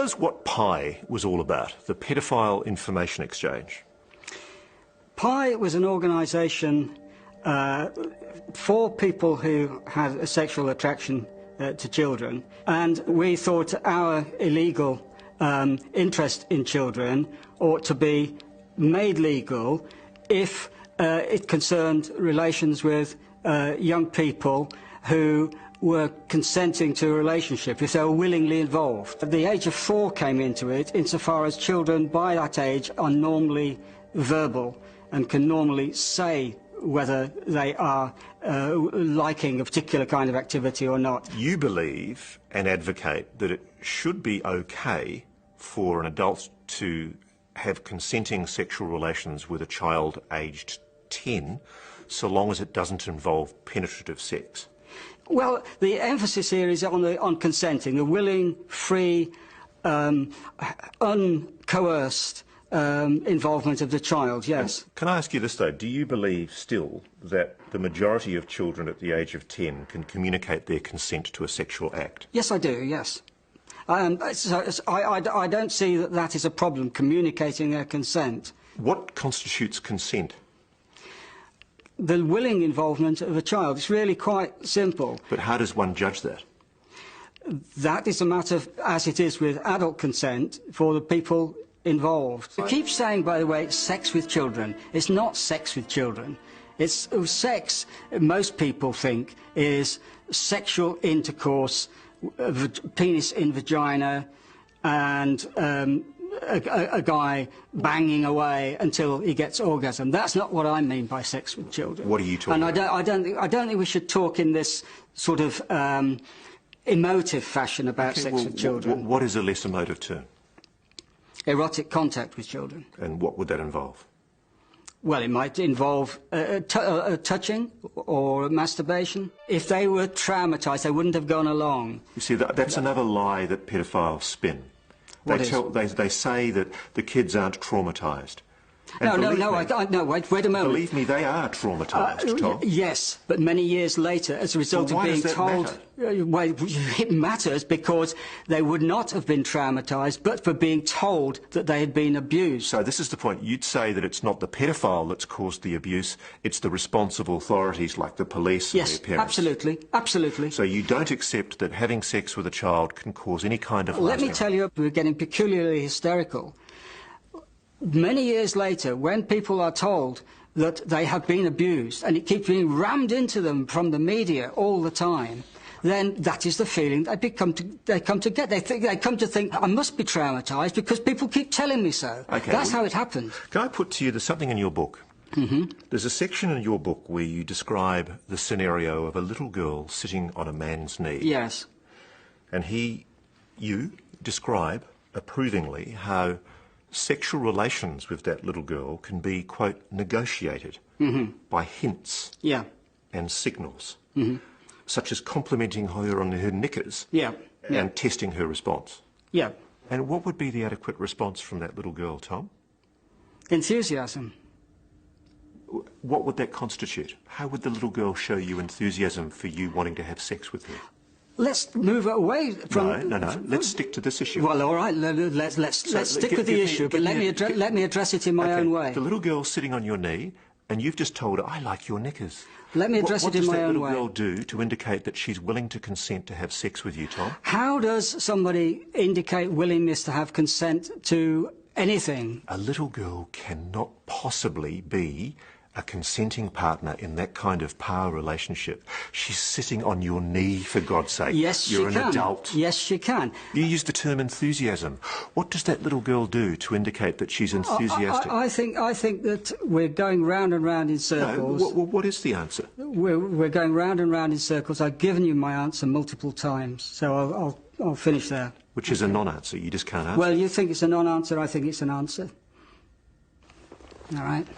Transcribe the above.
That's what PI was all about, the Paedophile Information Exchange. PI was an organisation for people who had a sexual attraction to children, and we thought our illegal interest in children ought to be made legal if it concerned relations with young people who were consenting to a relationship, if they were willingly involved. The age of 4 came into it, insofar as children by that age are normally verbal and can normally say whether they are liking a particular kind of activity or not. You believe and advocate that it should be okay for an adult to have consenting sexual relations with a child aged 10, so long as it doesn't involve penetrative sex. Well, the emphasis here is on consenting, the willing, free, uncoerced involvement of the child, yes. Can I ask you this, though? Do you believe still that the majority of children at the age of 10 can communicate their consent to a sexual act? Yes, I do, yes. I don't see that that is a problem, communicating their consent. What constitutes consent? The willing involvement of a child. It's really quite simple. But how does one judge that? That is a matter, as it is with adult consent, for the people involved. You keep saying, by the way, sex with children. It's not sex with children. It's sex, most people think, is sexual intercourse, penis in vagina, and a guy banging away until he gets orgasm. That's not what I mean by sex with children. What are you talking about? And I don't think we should talk in this sort of emotive fashion about sex with children. What is a less emotive term? Erotic contact with children. And what would that involve? Well, it might involve touching or masturbation. If they were traumatised, they wouldn't have gone along. You see, that's another lie that paedophiles spin. They say that the kids aren't traumatised. No, wait a moment. Believe me, they are traumatised, Tom. Yes, but many years later, as a result of being told... Well, it matters because they would not have been traumatised but for being told that they had been abused. So this is the point. You'd say that it's not the paedophile that's caused the abuse, it's the responsible authorities like the police and their parents. Yes, absolutely, absolutely. So you don't accept that having sex with a child can cause any kind of... Let me tell you, we're getting peculiarly hysterical. Many years later, when people are told that they have been abused, and it keeps being rammed into them from the media all the time, then that is the feeling they come to get. They come to think, I must be traumatised because people keep telling me so. Okay, That's how it happened. Can I put to you, there's something in your book. There's a section in your book where you describe the scenario of a little girl sitting on a man's knee. Yes. And you describe approvingly how sexual relations with that little girl can be, quote, negotiated by hints and signals, such as complimenting her on her knickers and testing her response. Yeah. And what would be the adequate response from that little girl, Tom? Enthusiasm. What would that constitute? How would the little girl show you enthusiasm for you wanting to have sex with her? Let's move away from... No. Let's stick to this issue. Well, all right. Let's stick with the issue, but let me address it in my own way. The little girl's sitting on your knee, and you've just told her, I like your knickers. Let me address it in my own way. What does that little girl do to indicate that she's willing to consent to have sex with you, Tom? How does somebody indicate willingness to have consent to anything? A little girl cannot possibly be a consenting partner in that kind of power relationship. She's sitting on your knee, for God's sake. Yes, she can. You're an adult. Yes, she can. You use the term enthusiasm. What does that little girl do to indicate that she's enthusiastic? I think that we're going round and round in circles. No, what is the answer? We're going round and round in circles. I've given you my answer multiple times, so I'll finish there. Which is a non-answer. You just can't answer. Well, you think it's a non-answer. I think it's an answer. All right.